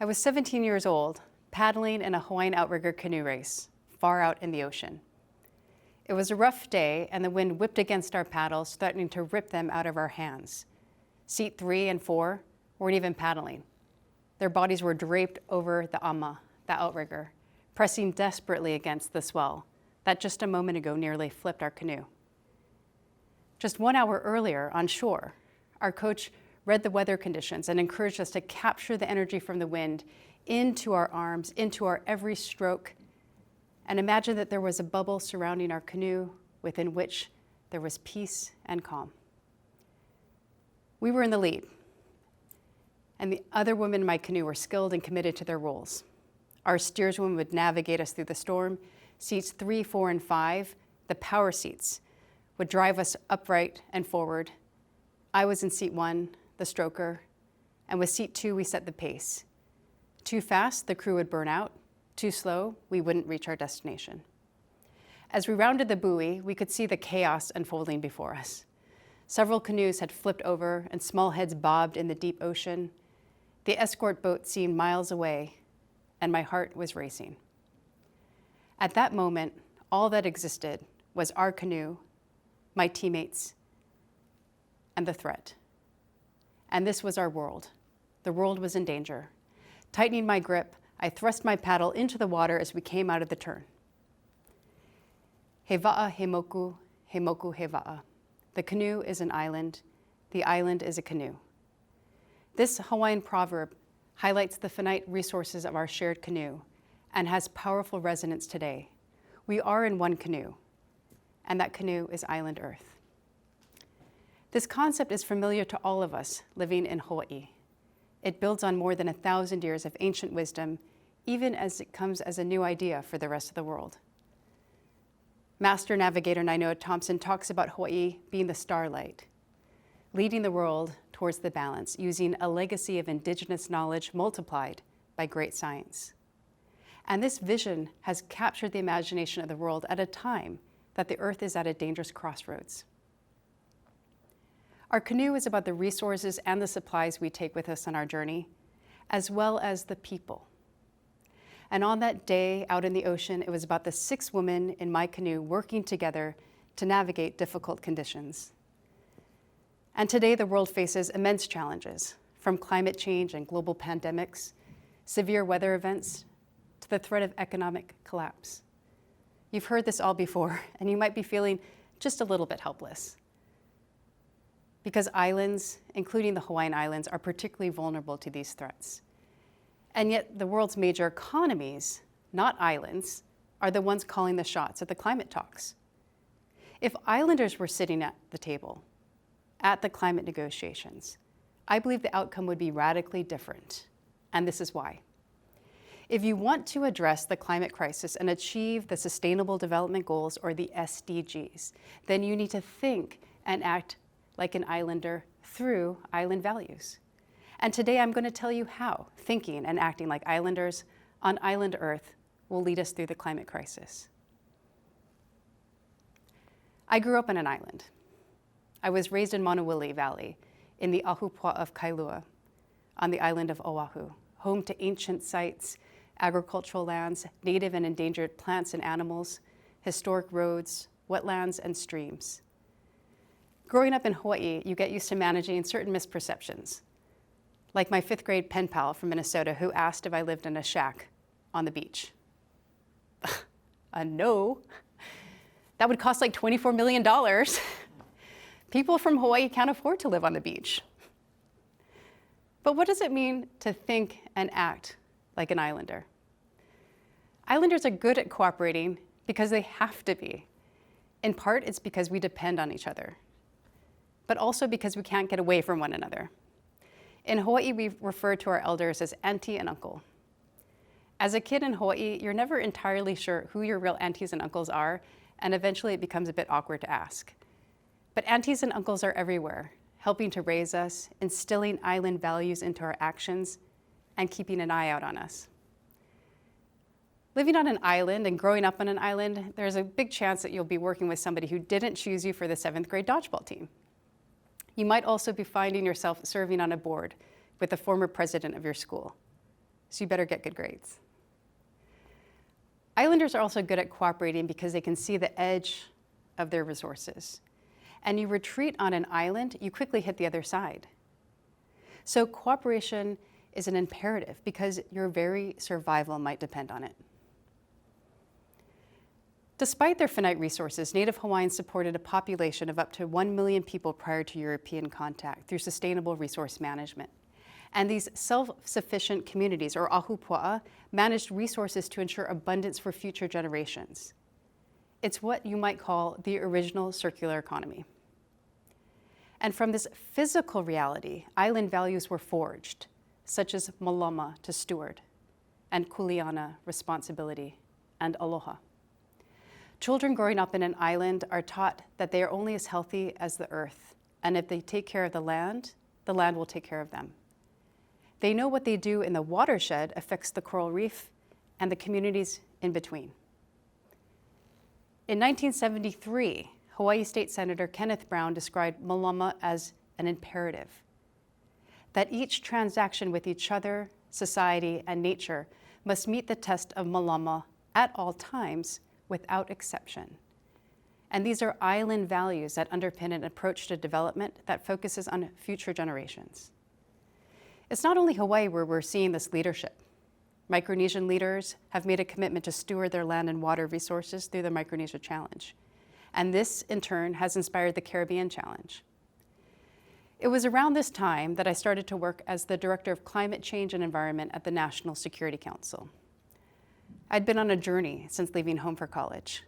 I was 17 years old, paddling in a Hawaiian outrigger canoe race, far out in the ocean. It was a rough day, and the wind whipped against our paddles, threatening to rip them out of our hands. Seat 3 and 4 weren't even paddling. Their bodies were draped over the ama, the outrigger, pressing desperately against the swell that just a moment ago nearly flipped our canoe. Just 1 hour earlier on shore, our coach read the weather conditions and encouraged us to capture the energy from the wind into our arms, into our every stroke, and imagine that there was a bubble surrounding our canoe within which there was peace and calm. We were in the lead, and the other women in my canoe were skilled and committed to their roles. Our steerswoman would navigate us through the storm. Seats 3, 4, and 5, the power seats, would drive us upright and forward. I was in seat 1, the stroker, and with seat 2, we set the pace. Too fast, the crew would burn out. Too slow, we wouldn't reach our destination. As we rounded the buoy, we could see the chaos unfolding before us. Several canoes had flipped over and small heads bobbed in the deep ocean. The escort boat seemed miles away, and my heart was racing. At that moment, all that existed was our canoe, my teammates, and the threat. And this was our world. The world was in danger. Tightening my grip, I thrust my paddle into the water as we came out of the turn. He wa'a he moku he wa'a. The canoe is an island. The island is a canoe. This Hawaiian proverb highlights the finite resources of our shared canoe and has powerful resonance today. We are in one canoe, and that canoe is island Earth. This concept is familiar to all of us living in Hawai'i. It builds on more than 1,000 years of ancient wisdom, even as it comes as a new idea for the rest of the world. Master navigator Nainoa Thompson talks about Hawai'i being the starlight, leading the world towards the balance, using a legacy of indigenous knowledge multiplied by great science. And this vision has captured the imagination of the world at a time that the Earth is at a dangerous crossroads. Our canoe is about the resources and the supplies we take with us on our journey, as well as the people. And on that day out in the ocean, it was about the 6 women in my canoe working together to navigate difficult conditions. And today the world faces immense challenges, from climate change and global pandemics, severe weather events, to the threat of economic collapse. You've heard this all before, and you might be feeling just a little bit helpless. Because islands, including the Hawaiian Islands, are particularly vulnerable to these threats. And yet the world's major economies, not islands, are the ones calling the shots at the climate talks. If islanders were sitting at the table, at the climate negotiations, I believe the outcome would be radically different, and this is why. If you want to address the climate crisis and achieve the Sustainable Development Goals, or the SDGs, then you need to think and act like an islander through island values. And today I'm going to tell you how thinking and acting like islanders on island Earth will lead us through the climate crisis. I grew up on an island. I was raised in Manuwili Valley in the Ahupua of Kailua on the island of Oahu, home to ancient sites, agricultural lands, native and endangered plants and animals, historic roads, wetlands, and streams. Growing up in Hawaii, you get used to managing certain misperceptions, like my 5th grade pen pal from Minnesota who asked if I lived in a shack on the beach. No, that would cost like $24 million. People from Hawaii can't afford to live on the beach. But what does it mean to think and act like an islander? Islanders are good at cooperating because they have to be. In part, it's because we depend on each other, but also because we can't get away from one another. In Hawaii, we refer to our elders as auntie and uncle. As a kid in Hawaii, you're never entirely sure who your real aunties and uncles are, and eventually it becomes a bit awkward to ask. But aunties and uncles are everywhere, helping to raise us, instilling island values into our actions, and keeping an eye out on us. Living on an island and growing up on an island, there's a big chance that you'll be working with somebody who didn't choose you for the 7th grade dodgeball team. You might also be finding yourself serving on a board with the former president of your school. so you better get good grades. Islanders are also good at cooperating because they can see the edge of their resources. And you retreat on an island, you quickly hit the other side. So cooperation is an imperative because your very survival might depend on it. Despite their finite resources, Native Hawaiians supported a population of up to 1 million people prior to European contact through sustainable resource management. And these self-sufficient communities, or ahupua'a, managed resources to ensure abundance for future generations. It's what you might call the original circular economy. And from this physical reality, island values were forged, such as malama, to steward, and kuleana, responsibility, and aloha. Children growing up in an island are taught that they are only as healthy as the earth, and if they take care of the land will take care of them. They know what they do in the watershed affects the coral reef and the communities in between. In 1973, Hawaii State Senator Kenneth Brown described malama as an imperative, that each transaction with each other, society, and nature must meet the test of malama at all times without exception. And these are island values that underpin an approach to development that focuses on future generations. It's not only Hawaii where we're seeing this leadership. Micronesian leaders have made a commitment to steward their land and water resources through the Micronesia Challenge. And this, in turn, has inspired the Caribbean Challenge. It was around this time that I started to work as the Director of Climate Change and Environment at the National Security Council. I'd been on a journey since leaving home for college,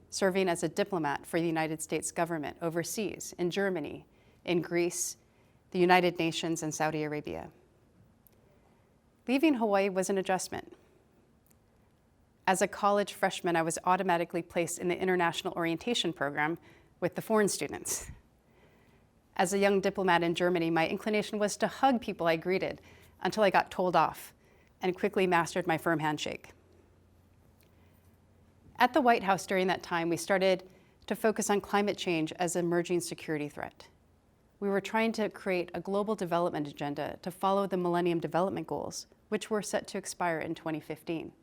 serving as a diplomat for the United States government overseas, in Germany, in Greece, the United Nations, and Saudi Arabia. Leaving Hawaii was an adjustment. As a college freshman, I was automatically placed in the International Orientation Program with the foreign students. As a young diplomat in Germany, my inclination was to hug people I greeted until I got told off and quickly mastered my firm handshake. At the White House during that time, we started to focus on climate change as an emerging security threat. We were trying to create a global development agenda to follow the Millennium Development Goals, which were set to expire in 2015.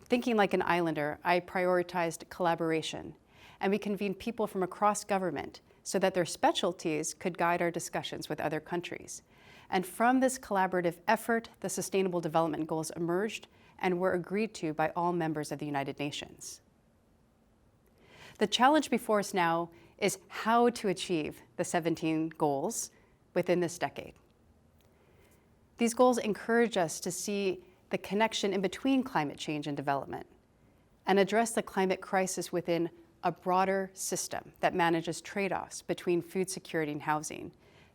Thinking like an islander, I prioritized collaboration, and we convened people from across government so that their specialties could guide our discussions with other countries. And from this collaborative effort, the Sustainable Development Goals emerged and were agreed to by all members of the United Nations. The challenge before us now is how to achieve the 17 goals within this decade. These goals encourage us to see the connection in between climate change and development and address the climate crisis within a broader system that manages trade-offs between food security and housing,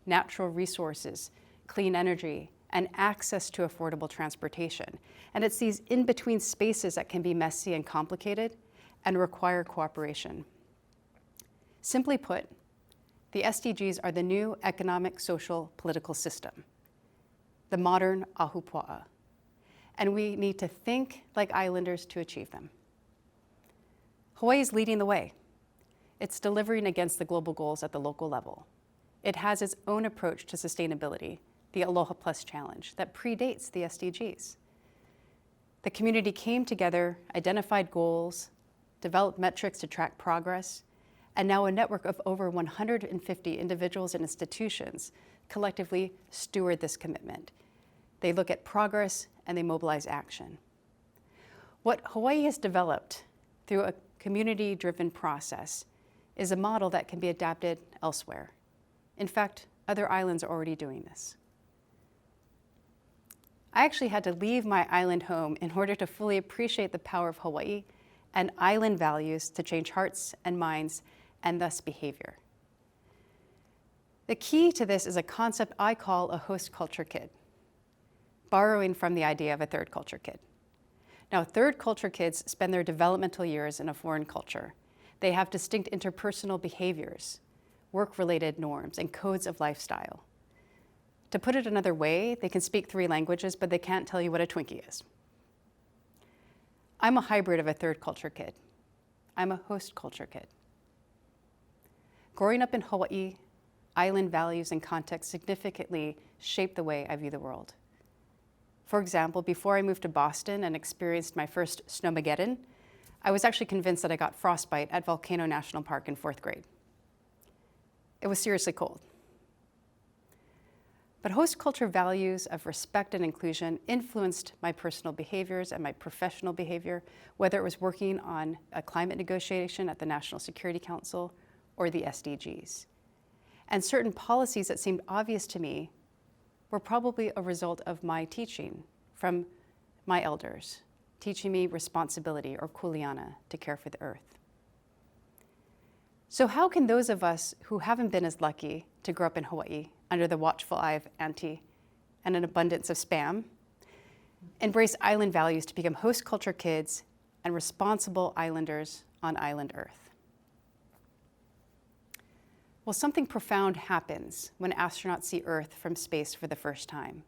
natural resources, clean energy, and access to affordable transportation. And it's these in-between spaces that can be messy and complicated and require cooperation. Simply put, the SDGs are the new economic, social, political system, the modern ahupua'a, and we need to think like islanders to achieve them. Hawaii is leading the way. It's delivering against the global goals at the local level. It has its own approach to sustainability, the Aloha Plus Challenge, that predates the SDGs. The community came together, identified goals, developed metrics to track progress, and now a network of over 150 individuals and institutions collectively steward this commitment. They look at progress and they mobilize action. What Hawaii has developed through a community-driven process is a model that can be adapted elsewhere. In fact, other islands are already doing this. I actually had to leave my island home in order to fully appreciate the power of Hawaii and island values to change hearts and minds and thus behavior. The key to this is a concept I call a host culture kid, borrowing from the idea of a third culture kid. Now, third culture kids spend their developmental years in a foreign culture. They have distinct interpersonal behaviors, work-related norms, and codes of lifestyle. To put it another way, they can speak 3 languages, but they can't tell you what a Twinkie is. I'm a hybrid of a third culture kid. I'm a host culture kid. Growing up in Hawaii, island values and context significantly shape the way I view the world. For example, before I moved to Boston and experienced my first snowmageddon, I was actually convinced that I got frostbite at Volcano National Park in 4th grade. It was seriously cold. But host culture values of respect and inclusion influenced my personal behaviors and my professional behavior, whether it was working on a climate negotiation at the National Security Council or the SDGs. And certain policies that seemed obvious to me were probably a result of my teaching from my elders, teaching me responsibility, or kuleana, to care for the earth. So how can those of us who haven't been as lucky to grow up in Hawaii under the watchful eye of Auntie and an abundance of spam embrace island values to become host culture kids and responsible islanders on island Earth? Well, something profound happens when astronauts see Earth from space for the first time.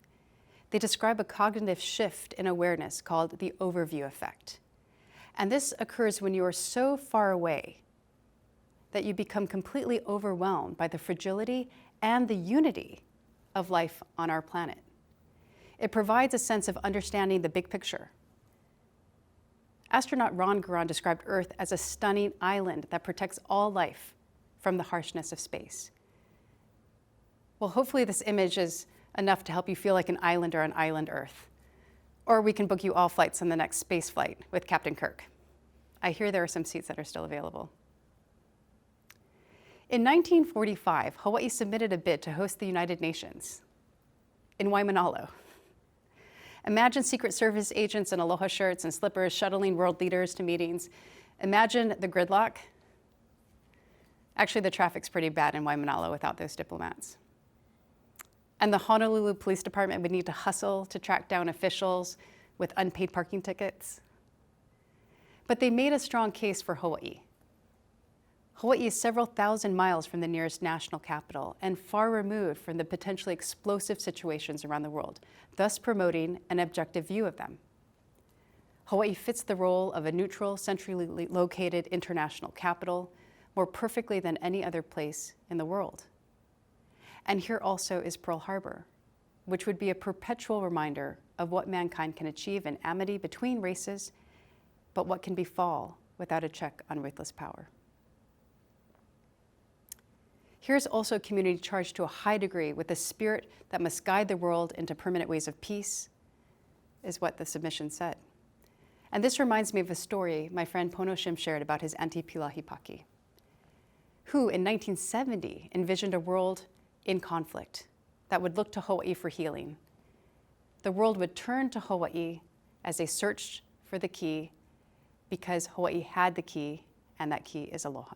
They describe a cognitive shift in awareness called the overview effect. And this occurs when you are so far away that you become completely overwhelmed by the fragility and the unity of life on our planet. It provides a sense of understanding the big picture. Astronaut Ron Guerin described Earth as a stunning island that protects all life from the harshness of space. Well, hopefully this image is enough to help you feel like an islander on island Earth. Or we can book you all flights on the next space flight with Captain Kirk. I hear there are some seats that are still available. In 1945, Hawaii submitted a bid to host the United Nations in Waimanalo. Imagine Secret Service agents in aloha shirts and slippers shuttling world leaders to meetings. Imagine the gridlock. Actually, the traffic's pretty bad in Waimanalo without those diplomats. And the Honolulu Police Department would need to hustle to track down officials with unpaid parking tickets. But they made a strong case for Hawaii. Hawaii is several thousand miles from the nearest national capital and far removed from the potentially explosive situations around the world, thus promoting an objective view of them. Hawaii fits the role of a neutral, centrally located international capital more perfectly than any other place in the world. And here also is Pearl Harbor, which would be a perpetual reminder of what mankind can achieve in amity between races, but what can befall without a check on ruthless power. Here's also a community charged to a high degree with a spirit that must guide the world into permanent ways of peace, is what the submission said. And this reminds me of a story my friend Pono Shim shared about his Auntie Pilahipaki, who in 1970 envisioned a world in conflict that would look to Hawaii for healing. The world would turn to Hawaii as they searched for the key because Hawaii had the key, and that key is aloha.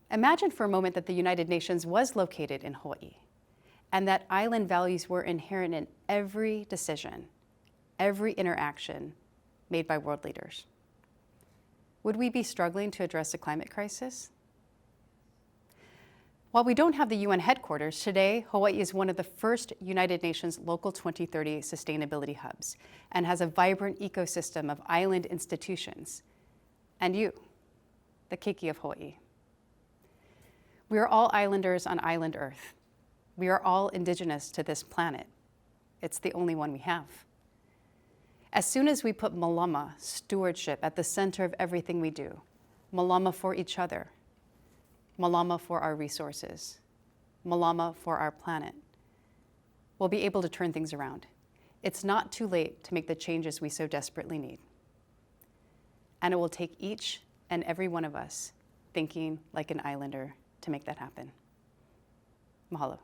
Imagine for a moment that the United Nations was located in Hawaii and that island values were inherent in every decision, every interaction made by world leaders. Would we be struggling to address the climate crisis? While we don't have the UN headquarters, today Hawaii is one of the first United Nations Local2030 sustainability hubs and has a vibrant ecosystem of island institutions. And you, the keiki of Hawaii. We are all islanders on island Earth. We are all indigenous to this planet. It's the only one we have. As soon as we put malama, stewardship, at the center of everything we do, malama for each other, malama for our resources, malama for our planet, we'll be able to turn things around. It's not too late to make the changes we so desperately need. And it will take each and every one of us thinking like an islander to make that happen. Mahalo.